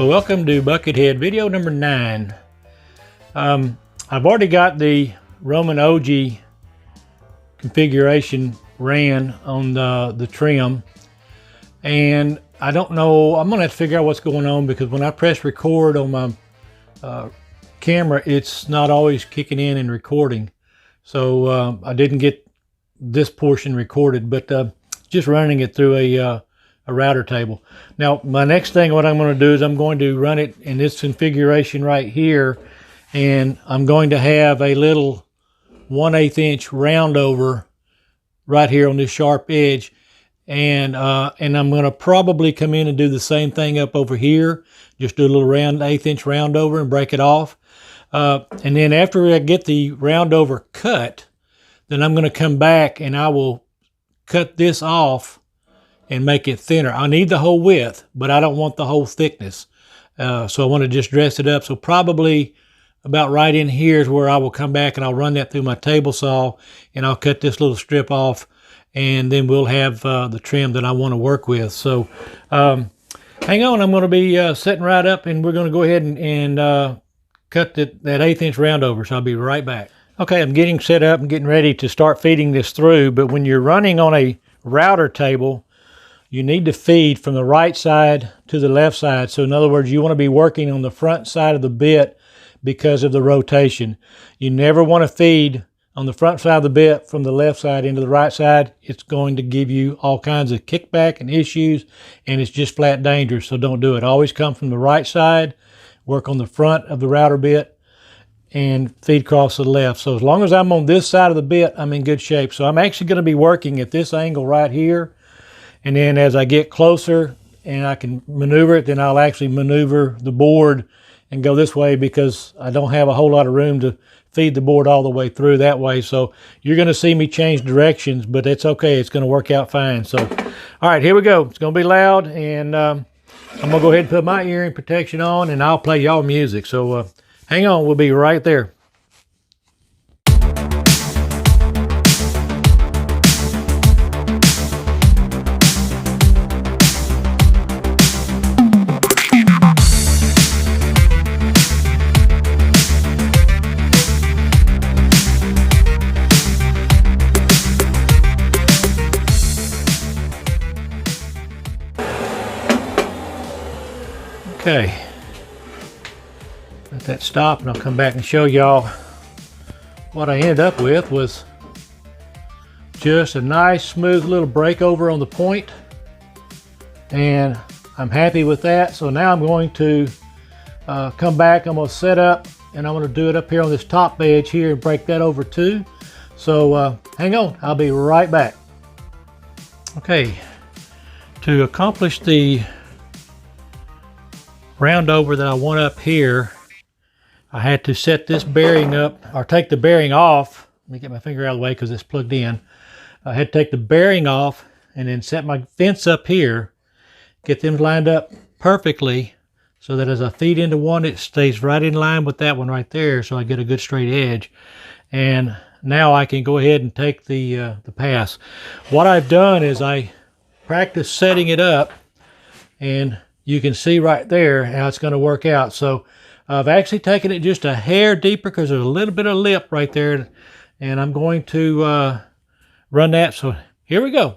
Well, welcome to Buckethead video number 9. I've already got the Roman OG configuration ran on the trim, and I don't know, I'm gonna have to figure out what's going on, because when I press record on my camera, it's not always kicking in and recording. So I didn't get this portion recorded, but just running it through a router table. Now, my next thing, what I'm going to do is I'm going to run it in this configuration right here, and I'm going to have a little 1/8 inch round over right here on this sharp edge, and I'm going to probably come in and do the same thing up over here. Just do a little 1/8 inch round over and break it off, and then after I get the round over cut, then I'm going to come back and I will cut this off and make it thinner. I need the whole width, but I don't want the whole thickness. So I want to just dress it up. So probably about right in here is where I will come back and I'll run that through my table saw, and I'll cut this little strip off, and then we'll have the trim that I want to work with. So hang on, I'm going to be setting right up, and we're going to go ahead and cut that 1/8 inch round over. So I'll be right back. Okay, I'm getting set up and getting ready to start feeding this through, but when you're running on a router table, you need to feed from the right side to the left side. So in other words, you want to be working on the front side of the bit because of the rotation. You never want to feed on the front side of the bit from the left side into the right side. It's going to give you all kinds of kickback and issues, and it's just flat dangerous, so don't do it. Always come from the right side, work on the front of the router bit, and feed across to the left. So as long as I'm on this side of the bit, I'm in good shape. So I'm actually going to be working at this angle right here. And then as I get closer and I can maneuver it, then I'll actually maneuver the board and go this way, because I don't have a whole lot of room to feed the board all the way through that way. So you're going to see me change directions, but it's okay. It's going to work out fine. So, all right, here we go. It's going to be loud, and I'm going to go ahead and put my hearing protection on, and I'll play y'all music. So hang on, we'll be right there. Okay, let that stop, and I'll come back and show y'all what I ended up with. Was just a nice smooth little breakover on the point, and I'm happy with that. So now I'm going to come back, I'm going to set up, and I'm going to do it up here on this top edge here and break that over too. So hang on, I'll be right back. Okay, to accomplish the round over that I want up here, I had to set this bearing up, or take the bearing off. Let me get my finger out of the way because it's plugged in. I had to take the bearing off and then set my fence up here, get them lined up perfectly so that as I feed into one, it stays right in line with that one right there, so I get a good straight edge. And now I can go ahead and take the pass. What I've done is I practiced setting it up, and you can see right there how it's going to work out. So I've actually taken it just a hair deeper, because there's a little bit of lip right there, and I'm going to run that. So here we go.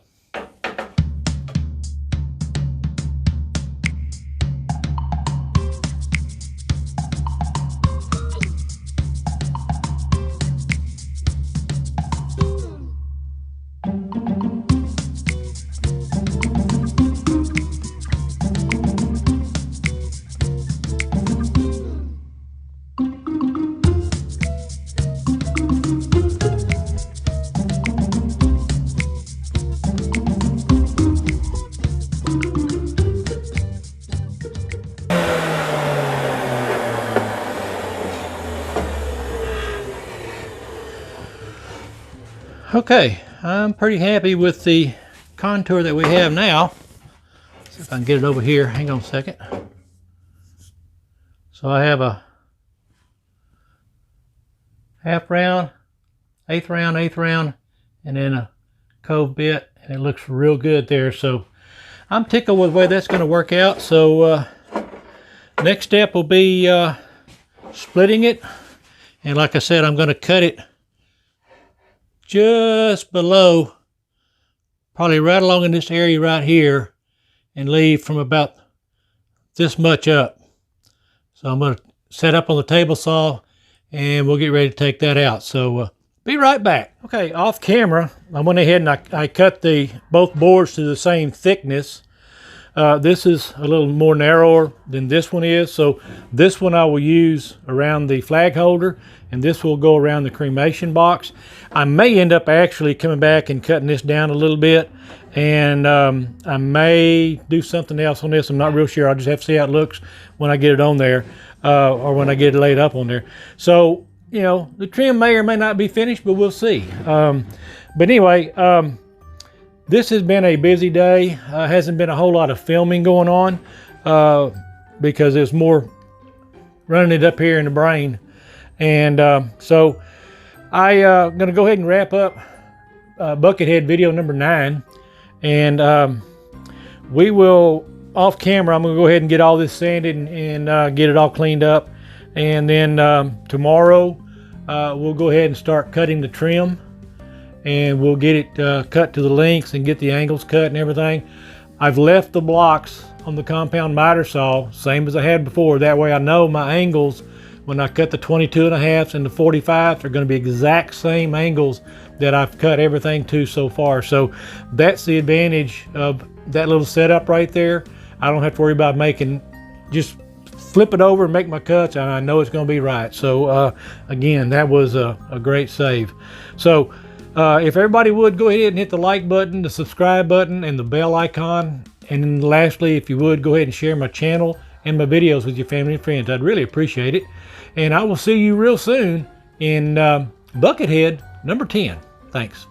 Okay, I'm pretty happy with the contour that we have now. See if I can get it over here. Hang on a second. So I have a half round, eighth round, and then a cove bit, and it looks real good there. So I'm tickled with the way that's going to work out. So Next step will be splitting it. And like I said, I'm going to cut it just below, probably right along in this area right here, and leave from about this much up. So I'm going to set up on the table saw and we'll get ready to take that out. So be right back. Okay, off camera, I went ahead and I cut both boards to the same thickness. This is a little more narrower than this one is. So this one I will use around the flag holder, and this will go around the cremation box. I may end up actually coming back and cutting this down a little bit, and I may do something else on this. I'm not real sure. I'll just have to see how it looks when I get it on there, or when I get it laid up on there. So, you know, the trim may or may not be finished, but we'll see. But anyway, this has been a busy day. Hasn't been a whole lot of filming going on because there's more running it up here in the brain. And so I'm going to go ahead and wrap up Buckethead video number 9. And we will, off camera, I'm going to go ahead and get all this sanded and get it all cleaned up. And then tomorrow we'll go ahead and start cutting the trim. And we'll get it cut to the lengths and get the angles cut and everything. I've left the blocks on the compound miter saw, same as I had before. That way I know my angles when I cut the 22.5s and the 45s are going to be exact same angles that I've cut everything to so far. So that's the advantage of that little setup right there. I don't have to worry about just flip it over and make my cuts, and I know it's going to be right. So again, that was a great save. So if everybody would go ahead and hit the like button, the subscribe button, and the bell icon. And then lastly, if you would, go ahead and share my channel and my videos with your family and friends. I'd really appreciate it. And I will see you real soon in Buckethead number 10. Thanks.